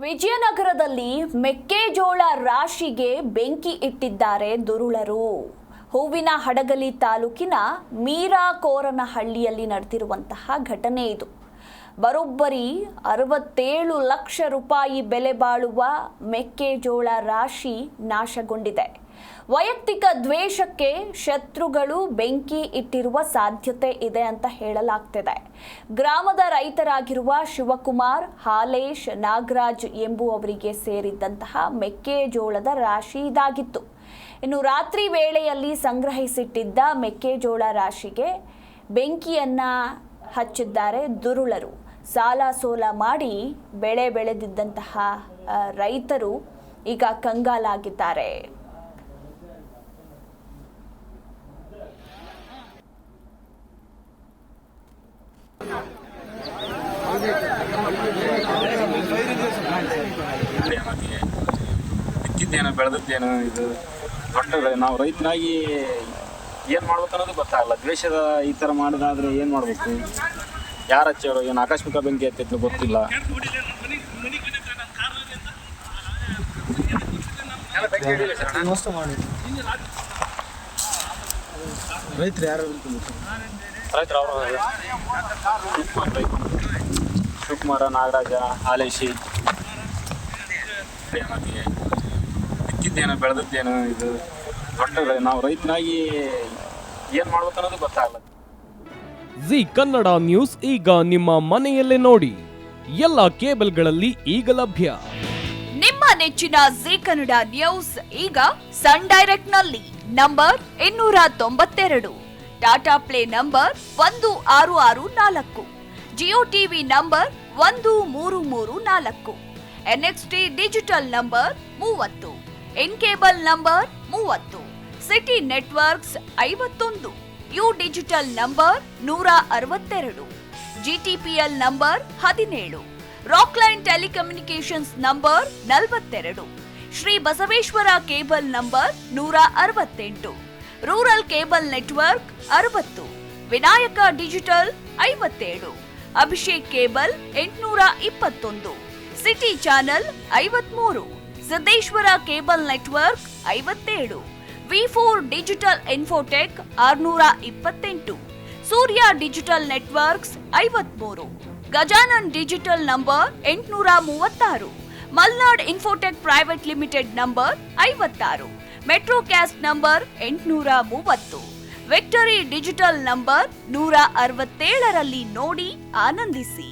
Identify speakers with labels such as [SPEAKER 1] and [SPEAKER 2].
[SPEAKER 1] ವಿಜಯನಗರದಲ್ಲಿ ಮೆಕ್ಕೆಜೋಳ ರಾಶಿಗೆ ಬೆಂಕಿ ಇಟ್ಟಿದ್ದಾರೆ ದುರುಳರು. ಹೂವಿನ ಹಡಗಲಿ ತಾಲೂಕಿನ ಮೀರಾಕೋರನಹಳ್ಳಿಯಲ್ಲಿ ನಡೆದಿರುವಂತಹ ಘಟನೆ ಇದು. ಬರೋಬ್ಬರಿ 67 ಲಕ್ಷ ರೂಪಾಯಿ ಬೆಲೆ ಬಾಳುವ ಮೆಕ್ಕೆಜೋಳ ರಾಶಿ ನಾಶಗೊಂಡಿದೆ. ವೈಯಕ್ತಿಕ ದ್ವೇಷಕ್ಕೆ ಶತ್ರುಗಳು ಬೆಂಕಿ ಇಟ್ಟಿರುವ ಸಾಧ್ಯತೆ ಇದೆ ಅಂತ ಹೇಳಲಾಗ್ತಿದೆ. ಗ್ರಾಮದ ರೈತರಾಗಿರುವ ಶಿವಕುಮಾರ್, ಹಾಲೇಶ್, ನಾಗರಾಜ್ ಎಂಬುವವರಿಗೆ ಸೇರಿದ್ದಂತಹ ಮೆಕ್ಕೆಜೋಳದ ರಾಶಿ ಇದಾಗಿತ್ತು. ಇನ್ನು ರಾತ್ರಿ ವೇಳೆಯಲ್ಲಿ ಸಂಗ್ರಹಿಸಿಟ್ಟಿದ್ದ ಮೆಕ್ಕೆಜೋಳ ರಾಶಿಗೆ ಬೆಂಕಿಯನ್ನ ಹಚ್ಚಿದ್ದಾರೆ ದುರುಳರು. ಸಾಲ ಸೋಲ ಮಾಡಿ ಬೆಳೆ ಬೆಳೆದಿದ್ದಂತಹ ರೈತರು ಈಗ ಕಂಗಾಲಾಗಿದ್ದಾರೆ.
[SPEAKER 2] ಬಿತ್ತಿದ್ದೇನು ಬೆಳೆದದ್ದೇನು ಇದು ದೊಡ್ಡ ನಾವು ರೈತನಾಗಿ ಏನು ಮಾಡ್ಬೇಕು ಅನ್ನೋದು ಗೊತ್ತಾಗಲ್ಲ. ದ್ವೇಷದ ಈ ಥರ ಮಾಡೋದಾದ್ರೆ ಏನು ಮಾಡಬೇಕು, ಯಾರು ಹಚ್ಚೋರು, ಏನು ಆಕಸ್ಮಿಕ ಬೆಂಕಿ ಹತ್ತಿತ್ತು ಗೊತ್ತಿಲ್ಲ.
[SPEAKER 3] ರೈತರು ಯಾರು
[SPEAKER 2] ರೈತರು ಅವರು ಶಿವಕುಮಾರ, ನಾಗರಾಜ, ಹಾಲೇಶಿ. ಬಿತ್ತಿದ್ದೇನು ಬೆಳೆದದ್ದೇನು ಇದು ದೊಡ್ಡ ನಾವು ರೈತನಾಗಿ ಏನು ಮಾಡ್ಬೇಕು ಅನ್ನೋದು ಗೊತ್ತಾಗಲ್ಲ.
[SPEAKER 4] ಜಿ ಕನ್ನಡ ನ್ಯೂಸ್ ಈಗ ನಿಮ್ಮ ಮನೆಯಲ್ಲೇ ನೋಡಿ. ಎಲ್ಲ ಕೇಬಲ್ಗಳಲ್ಲಿ ಈಗ ಲಭ್ಯ.
[SPEAKER 1] ನಿಮ್ಮ ನೆಚ್ಚಿನ ಜಿ ಕನ್ನಡ ನ್ಯೂಸ್ ಈಗ ಸನ್ ಡೈರೆಕ್ಟ್ ನಲ್ಲಿ number 292, Tata play number 1664, Jio TV number 1334, NXT digital number 30, in cable number 30, city networks 51, U digital number 162, GTPL number 17, Rockline telecommunications number 42, Shri Basaveshwara cable number 168, rural cable network 60, Vinayaka digital 57, Abhishek cable 821, city channel 53, Siddeshwara cable network 57, V4 digital Infotech 628, Surya digital networks 53, Gajanan digital number 836, Malnad Infotech Private Limited number 56, Metrocast number 830, Victory Digital number 167ರಲ್ಲಿ ನೋಡಿ ಆನಂದಿಸಿ.